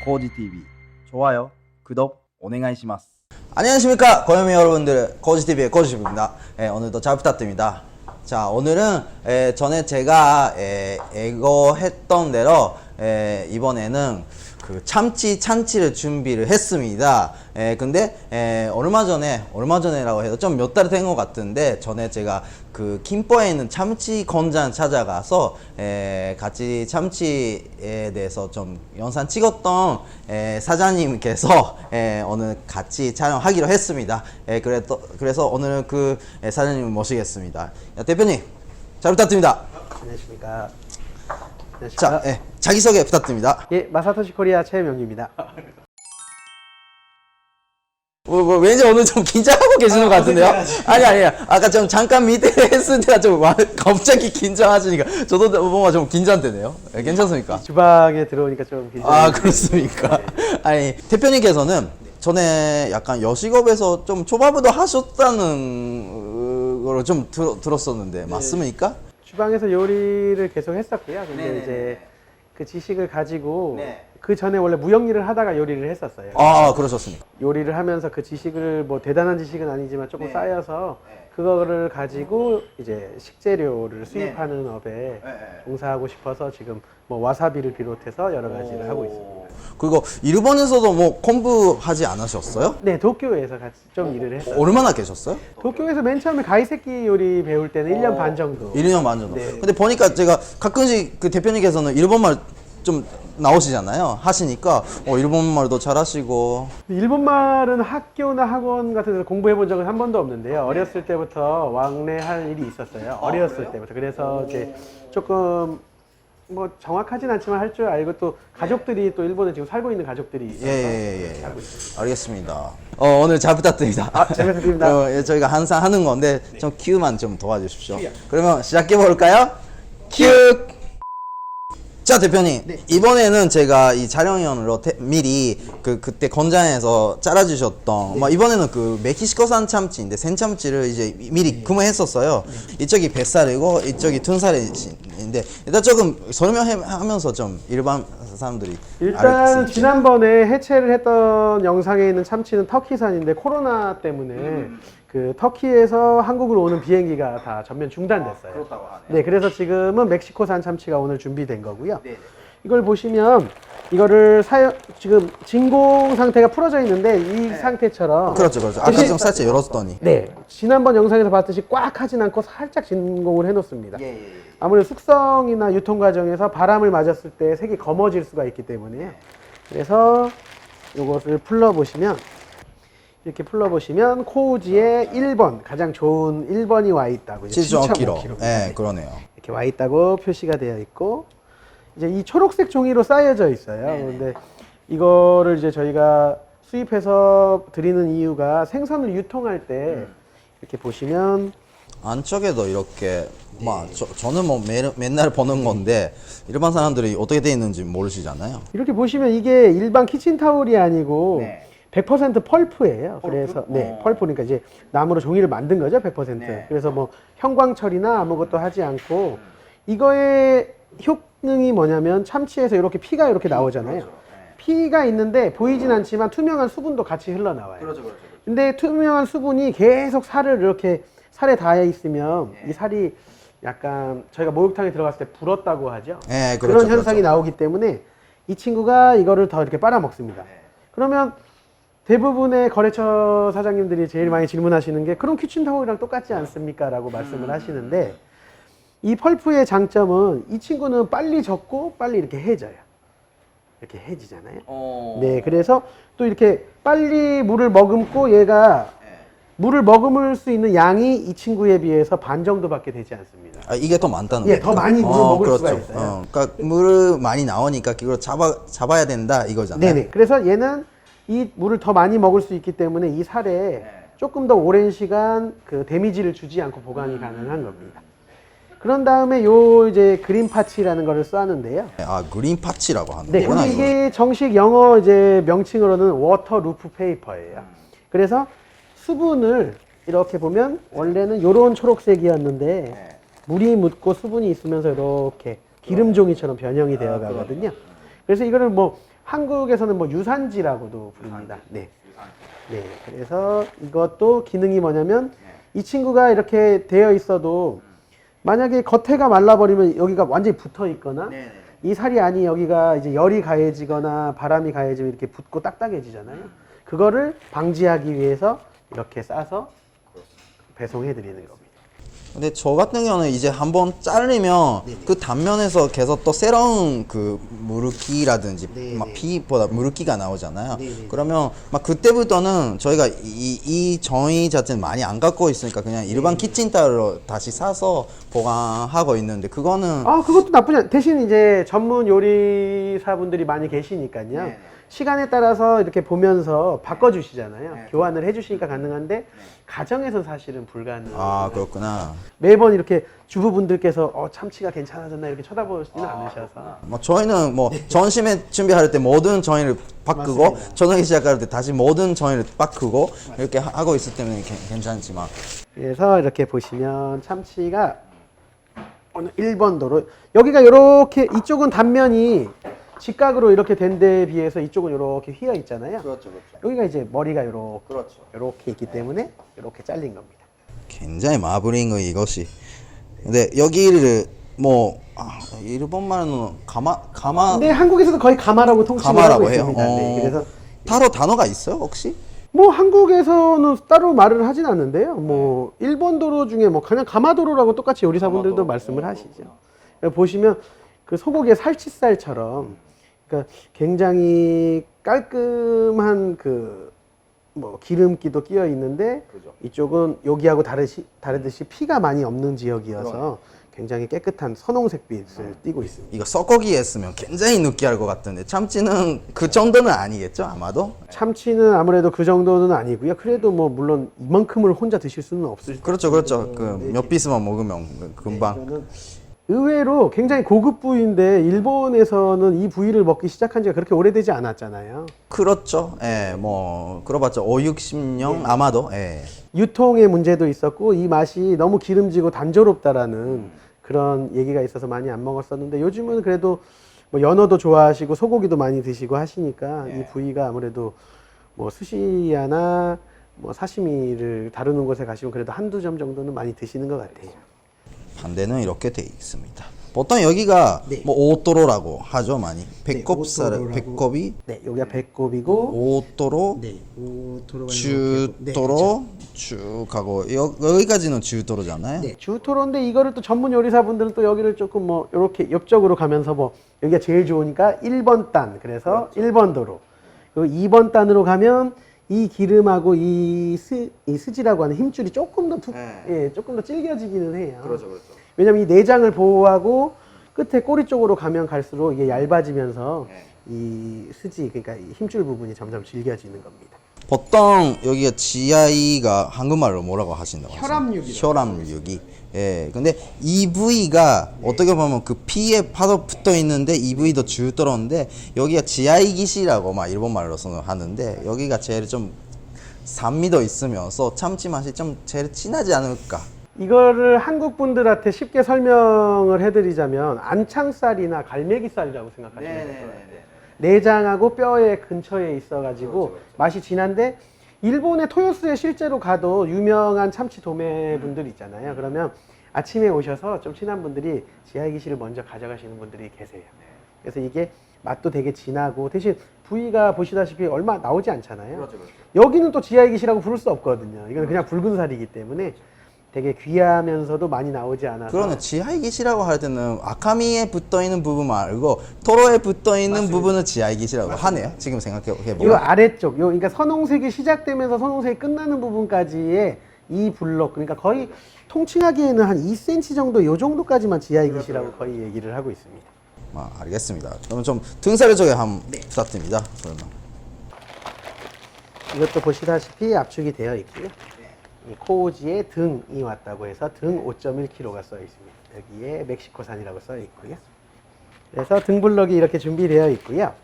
코지TV 좋아요, 구독, 오네가이시마스. 안녕하십니까 고요미 여러분들, 코지TV의 코지입니다. 오늘도 잘 부탁드립니다. 자, 오늘은 전에 제가 예고했던 대로 이번에는 그 참치를 준비를 했습니다. 근데 얼마 전에라고 해도 좀 몇 달 된 것 같은데, 전에 제가 그 김포에 있는 참치 공장 찾아가서 같이 참치에 대해서 좀 영상 찍었던 사장님께서 오늘 같이 촬영하기로 했습니다. 그래서 오늘 그 사장님을 모시겠습니다. 대표님, 잘 부탁드립니다. 안녕하십니까. 자, 자기소개 부탁드립니다. 예, 마사토시 코리아 최명규입니다. 왠지 오늘 좀 긴장하고 계시는 것 같은데요? 아니. 아까 좀 잠깐 밑에 했을 때가 좀 갑자기 긴장하시니까 저도 뭔가 좀 긴장되네요. 괜찮습니까? 주방에 들어오니까 좀 긴장. 아, 그렇습니까? 아니, 대표님께서는 전에 약간 여식업에서 좀 초밥도 하셨다는 걸 좀 들었었는데, 맞습니까? 주방에서 요리를 계속 했었고요. 근데 네네네. 이제 그 지식을 가지고 네. 그 전에 원래 무역 일을 하다가 요리를 했었어요. 아, 그러셨습니까? 요리를 하면서 그 지식을 뭐 대단한 지식은 아니지만 조금 네. 쌓여서 네. 그거를 가지고 이제 식재료를 수입하는 업에 종사하고 싶어서 지금 뭐 와사비를 비롯해서 여러 가지를 하고 있습니다. 그리고 일본에서도 뭐 공부하지 않으셨어요? 네, 도쿄에서 같이 좀 일을 했어요. 얼마나 계셨어요? 도쿄에서 맨 처음에 가이세키 요리 배울 때는 1년 반 정도. 1년 반 정도. 네. 근데 보니까 제가 가끔씩 그 대표님께서는 일본말 좀 나오시잖아요. 하시니까 일본말도 잘하시고. 일본말은 학교나 학원 같은 데서 공부해 본 적은 한 번도 없는데요. 어렸을 때부터 왕래할 일이 있었어요. 어렸을 때부터. 그래서 이제 조금 뭐 정확하진 않지만 할 줄 알고, 또 가족들이 또 일본에 지금 살고 있는 가족들이 있어서 예. 알겠습니다. 오늘 잘 부탁드립니다. 잘 부탁드립니다. 저희가 항상 하는 건데 좀 큐만 좀 도와주십시오. 그러면 시작해 볼까요? 큐! 자, 대표님, 이번에는 제가 이 촬영용으로 미리 그때 공장에서 잘라주셨던 이번에는 그 멕시코산 참치인데 생참치를 이제 미리 구매했었어요. 이쪽이 뱃살이고 이쪽이 둔살인데 일단 조금 설명하면서 좀 일반 사람들이 일단 알수 있게. 지난번에 해체를 했던 영상에 있는 참치는 터키산인데 코로나 때문에 그 터키에서 한국으로 오는 비행기가 다 전면 중단됐어요. 그렇다고 하네요. 네, 그래서 지금은 멕시코산 참치가 오늘 준비된 거고요. 이걸 보시면 이거를 지금 진공 상태가 풀어져 있는데 이 상태처럼 그렇죠. 아까 좀 살짝 열었더니. 네, 지난번 영상에서 봤듯이 꽉 하진 않고 살짝 진공을 해놓습니다. 아무래도 숙성이나 유통 과정에서 바람을 맞았을 때 색이 검어질 수가 있기 때문에요. 그래서 이것을 풀러보시면, 이렇게 풀러보시면 코우지에 1번, 가장 좋은 1번이 와 있다고. 7.5kg. 네, 그러네요. 이렇게 와 있다고 표시가 되어 있고, 이제 이 초록색 종이로 쌓여져 있어요. 근데 이거를 이제 저희가 수입해서 드리는 이유가 생선을 유통할 때 이렇게 보시면 안쪽에도 이렇게 저는 뭐 맨날 보는 건데 일반 사람들이 어떻게 돼 있는지 모르시잖아요. 이렇게 보시면 이게 일반 키친타올이 아니고 100% 펄프예요. 그래서 펄프니까 이제 나무로 종이를 만든 거죠, 100%. 그래서 뭐 형광 처리나 아무것도 하지 않고, 이거의 효능이 뭐냐면 참치에서 이렇게 피가 이렇게 나오잖아요. 피가 있는데 보이진 않지만 투명한 수분도 같이 흘러나와요. 근데 투명한 수분이 계속 살에 닿아 있으면 이 살이 약간 저희가 목욕탕에 들어갔을 때 불었다고 하죠. 네, 그런 현상이 나오기 때문에 이 친구가 이거를 더 이렇게 빨아먹습니다. 그러면 대부분의 거래처 사장님들이 제일 많이 질문하시는 게, 그럼 키친타올이랑 똑같지 않습니까? 라고 말씀을 하시는데, 이 펄프의 장점은 이 친구는 빨리 젖고 빨리 이렇게 해져요. 이렇게 해지잖아요. 네, 그래서 또 이렇게 빨리 물을 머금고, 얘가 물을 머금을 수 있는 양이 이 친구에 비해서 반 정도밖에 되지 않습니다. 이게 더 많다는 예, 거죠? 더 많이 물을 먹을 수가 있어요. 그러니까 물을 많이 나오니까 그걸 잡아야 된다 이거잖아요. 네네. 그래서 얘는 이 물을 더 많이 먹을 수 있기 때문에 이 살에 조금 더 오랜 시간 그 데미지를 주지 않고 보관이 가능한 겁니다. 그런 다음에 요 이제 그린 파치라는 거를 쏘는데요. 그린 파치라고 하는 네, 거구나. 근데 이게 정식 영어 이제 명칭으로는 워터 루프 페이퍼예요. 그래서 수분을 이렇게 보면 원래는 요런 초록색이었는데 물이 묻고 수분이 있으면서 이렇게 기름종이처럼 변형이 되어 가거든요. 그래서 이거를 뭐 한국에서는 뭐 유산지라고도 부릅니다. 네. 네. 그래서 이것도 기능이 뭐냐면 이 친구가 이렇게 되어 있어도 만약에 겉에가 말라버리면 여기가 완전히 붙어 있거나 이 살이 아니 여기가 이제 열이 가해지거나 바람이 가해지면 이렇게 붙고 딱딱해지잖아요. 그거를 방지하기 위해서 이렇게 싸서 배송해 드리는 겁니다. 근데 저 같은 경우는 이제 한번 자르면 그 단면에서 계속 또 새로운 그 물기라든지 막 피보다 물기가 나오잖아요. 그러면 막 그때부터는 저희가 이 정의 자체는 많이 안 갖고 있으니까 그냥 일반 키친타올로 다시 사서 보관하고 있는데 그거는 그것도 나쁘지 않. 대신 이제 전문 요리사분들이 많이 계시니까요. 시간에 따라서 이렇게 보면서 바꿔주시잖아요. 교환을 해주시니까 가능한데 가정에서 사실은 불가능. 그렇구나. 매번 이렇게 주부분들께서 참치가 괜찮아졌나 이렇게 쳐다보시지는 않으셔서. 뭐 저희는 뭐 점심에 준비할 때 모든 정의를 바꾸고 저녁에 시작할 때 다시 모든 정의를 바꾸고 이렇게 하고 있을 때는 괜찮지만 그래서 이렇게 보시면 참치가 어느 1번 도로 여기가 이렇게 이쪽은 단면이 직각으로 이렇게 된 데에 비해서 이쪽은 이렇게 휘어 있잖아요. 그렇죠. 여기가 이제 머리가 이렇게 그렇죠. 이렇게 있기 때문에 이렇게 잘린 겁니다. 굉장히 마블인 거 이것이. 근데 여기를 뭐 일본말로는 가마 근데 한국에서도 거의 가마라고 통칭을 하고 가마라고 해요. 있습니다. 네, 그래서 따로 단어가 있어요 혹시? 뭐 한국에서는 따로 말을 하진 않는데요. 뭐 일본 도로 중에 뭐 그냥 가마도로라고 똑같이 요리사분들도 말씀을 하시죠. 보시면 그 소고기의 살치살처럼 그러니까 굉장히 깔끔한 그 뭐 기름기도 끼어 있는데 이쪽은 여기하고 다르듯이 피가 많이 없는 지역이어서 굉장히 깨끗한 선홍색빛을 띠고 있습니다. 이거 썩고기 했으면 굉장히 느끼할 것 같은데 참치는 그 정도는 아니겠죠 아마도? 참치는 아무래도 그 정도는 아니고요. 그래도 뭐 물론 이만큼을 혼자 드실 수는 없을 그렇죠. 그 몇 피스만 먹으면 금방. 저는 의외로 굉장히 고급 부위인데 일본에서는 이 부위를 먹기 시작한 지가 그렇게 오래되지 않았잖아요. 그렇죠. 예, 뭐 그러봤자 5, 60년 아마도. 예. 유통의 문제도 있었고 이 맛이 너무 기름지고 단조롭다라는 그런 얘기가 있어서 많이 안 먹었었는데 요즘은 그래도 뭐 연어도 좋아하시고 소고기도 많이 드시고 하시니까 이 부위가 아무래도 뭐 스시야나 뭐 사시미를 다루는 곳에 가시면 그래도 한두 점 정도는 많이 드시는 것 같아요. 반대는 이렇게 돼 있습니다. 보통 여기가 뭐 오토로라고 하죠 많이. 배꼽살, 배꼽이 네, 여기가 배꼽이고 오토로, 주토로 쭉 가고 여기까지는 주토로잖아요. 네, 주토로인데 이거를 또 전문 요리사분들은 또 여기를 조금 뭐 이렇게 옆쪽으로 가면서 뭐 여기가 제일 좋으니까 1번 단 그래서 1번 도로 그리고 2번 단으로 가면 이 기름하고 이 스지라고 하는 힘줄이 조금 더 조금 더 질겨지기는 해요. 그렇죠. 왜냐면 이 내장을 보호하고 끝에 꼬리 쪽으로 가면 갈수록 이게 얇아지면서 이 스지 그러니까 이 힘줄 부분이 점점 질겨지는 겁니다. 보통 여기가 GI가 한국말로 뭐라고 하신다고 혈압육이라고 혈압육이. 예. 근데 이 부위가 어떻게 보면 그 피에 파도 붙어 있는데 이 부위도 주도로인데 여기가 GI 기시라고 막 일본말로서는 하는데 여기가 제일 좀 산미도 있으면서 참치 맛이 좀 제일 진하지 않을까. 이거를 한국 분들한테 쉽게 설명을 해드리자면 안창살이나 갈매기살이라고 생각하시면 될 것 같아요. 내장하고 뼈의 근처에 있어가지고 맛이 진한데 일본의 토요스에 실제로 가도 유명한 참치 도매 분들 있잖아요. 그러면 아침에 오셔서 좀 친한 분들이 지하기시를 먼저 가져가시는 분들이 계세요. 그래서 이게 맛도 되게 진하고 대신 부위가 보시다시피 얼마 나오지 않잖아요. 여기는 또 지하기시라고 부를 수 없거든요. 이건 그냥 붉은 살이기 때문에 되게 귀하면서도 많이 나오지 않아서. 그러네. 지하이기시라고 할 때는 아카미에 붙어 있는 부분 말고 토로에 붙어 있는 부분은 지하이기시라고 하네요. 지금 생각해 이 보면. 아래쪽, 그러니까 선홍색이 시작되면서 선홍색이 끝나는 부분까지의 이 블록, 그러니까 거의 통칭하기에는 한 2cm 정도, 이 정도까지만 지하이기시라고 거의 얘기를 하고 있습니다. 알겠습니다. 그러면 좀 등살 쪽에 한번 부탁드립니다. 그러면. 이것도 보시다시피 압축이 되어 있고요. 이 코오지에 등이 왔다고 해서 등 5.1kg가 써 있습니다. 여기에 멕시코산이라고 써 있고요. 그래서 등블럭이 이렇게 준비되어 있고요.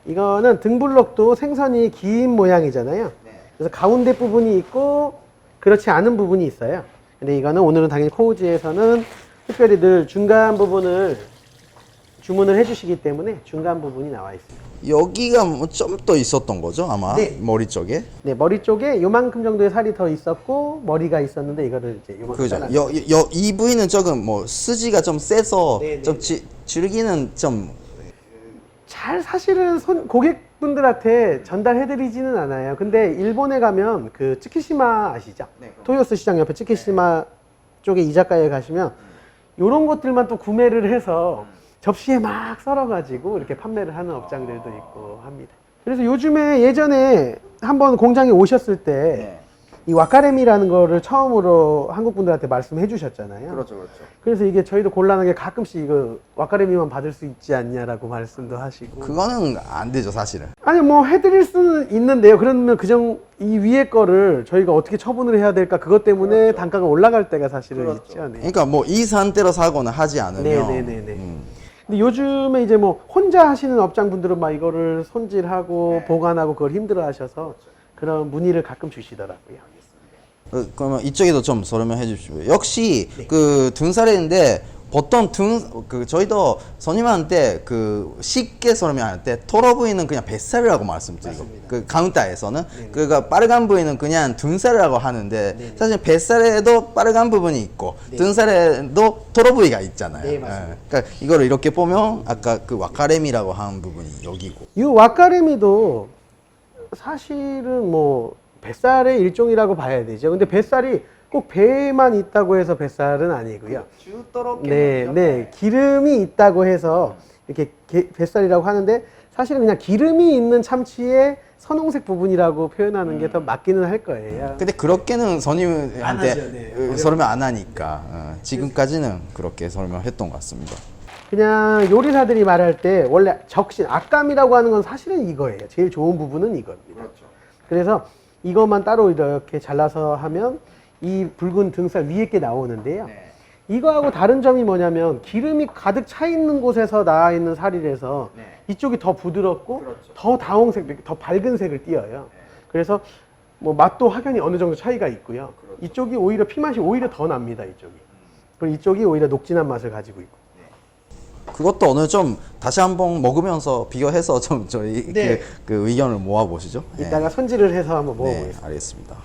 이거는 등블럭도 생선이 긴 모양이잖아요. 그래서 가운데 부분이 있고 그렇지 않은 부분이 있어요. 근데 이거는 오늘은 당연히 코오지에서는 특별히 늘 중간 부분을 주문을 해주시기 때문에 중간 부분이 나와 있습니다. 여기가 뭐 좀 더 있었던 거죠 아마 네. 머리 쪽에. 네, 머리 쪽에 요만큼 정도의 살이 더 있었고 머리가 있었는데 이거를 이제 요만큼 그죠. 잘라. 이 부위는 조금 뭐 스지가 좀 세서 네, 좀 줄기는 좀 잘 사실은 고객분들한테 전달해드리지는 않아요. 근데 일본에 가면 그 츠키시마 아시죠? 토요스 시장 옆에 츠키시마 쪽에 이자카야에 가시면 요런 것들만 또 구매를 해서 접시에 막 썰어가지고 이렇게 판매를 하는 업장들도 있고 합니다. 그래서 요즘에 예전에 한번 공장에 오셨을 때 이 와카레미라는 거를 처음으로 한국 분들한테 말씀해 주셨잖아요. 그렇죠. 그래서 이게 저희도 곤란하게 가끔씩 이거 와카레미만 받을 수 있지 않냐라고 말씀도 하시고. 그거는 안 되죠 사실은. 아니 뭐 해드릴 수는 있는데요. 그러면 이 위에 거를 저희가 어떻게 처분을 해야 될까 그것 때문에 단가가 올라갈 때가 사실은 있죠. 네. 그러니까 뭐 이 상태로 사고는 하지 않으면. 네네네네. 근데 요즘에 이제 뭐 혼자 하시는 업장분들은 막 이거를 손질하고 보관하고 그걸 힘들어하셔서 그런 문의를 가끔 주시더라고요. 그러면 이쪽에도 좀 설명해 주십시오. 역시 그 등살인데 보통 저희도 손님한테 그 쉽게 설명할 때 토로 부위는 그냥 뱃살이라고 말씀드리고 그 카운터에서는 그러니까 빨간 부위는 그냥 등살이라고 하는데 사실 뱃살에도 빨간 부분이 있고 등살에도 토로 부위가 있잖아요. 네, 맞습니다. 그러니까 이거를 이렇게 보면 아까 그 와카레미라고 한 부분이 여기고. 이 와카레미도 사실은 뭐 뱃살의 일종이라고 봐야 되죠. 근데 뱃살이 꼭 배에만 있다고 해서 뱃살은 아니고요. 네, 기름이 있다고 해서 이렇게 뱃살이라고 하는데 사실은 그냥 기름이 있는 참치의 선홍색 부분이라고 표현하는 게 더 맞기는 할 거예요. 근데 그렇게는 안 하죠, 손님한테 네. 설명 안 하니까 지금까지는 그렇게 설명했던 것 같습니다. 그냥 요리사들이 말할 때 원래 적신, 악감이라고 하는 건 사실은 이거예요. 제일 좋은 부분은 이겁니다. 그래서 이것만 따로 이렇게 잘라서 하면 이 붉은 등살 위에 게 나오는데요. 이거하고 다른 점이 뭐냐면 기름이 가득 차 있는 곳에서 나와 있는 살이라서 이쪽이 더 부드럽고 더 다홍색, 더 밝은 색을 띄어요. 그래서 뭐 맛도 확연히 어느 정도 차이가 있고요. 이쪽이 오히려 피맛이 오히려 더 납니다. 이쪽이. 그리고 이쪽이 오히려 녹진한 맛을 가지고 있고. 그것도 오늘 좀 다시 한번 먹으면서 비교해서 좀 저희 네. 그 의견을 모아 보시죠. 이따가 손질을 해서 한번 네, 먹어보겠습니다. 알겠습니다.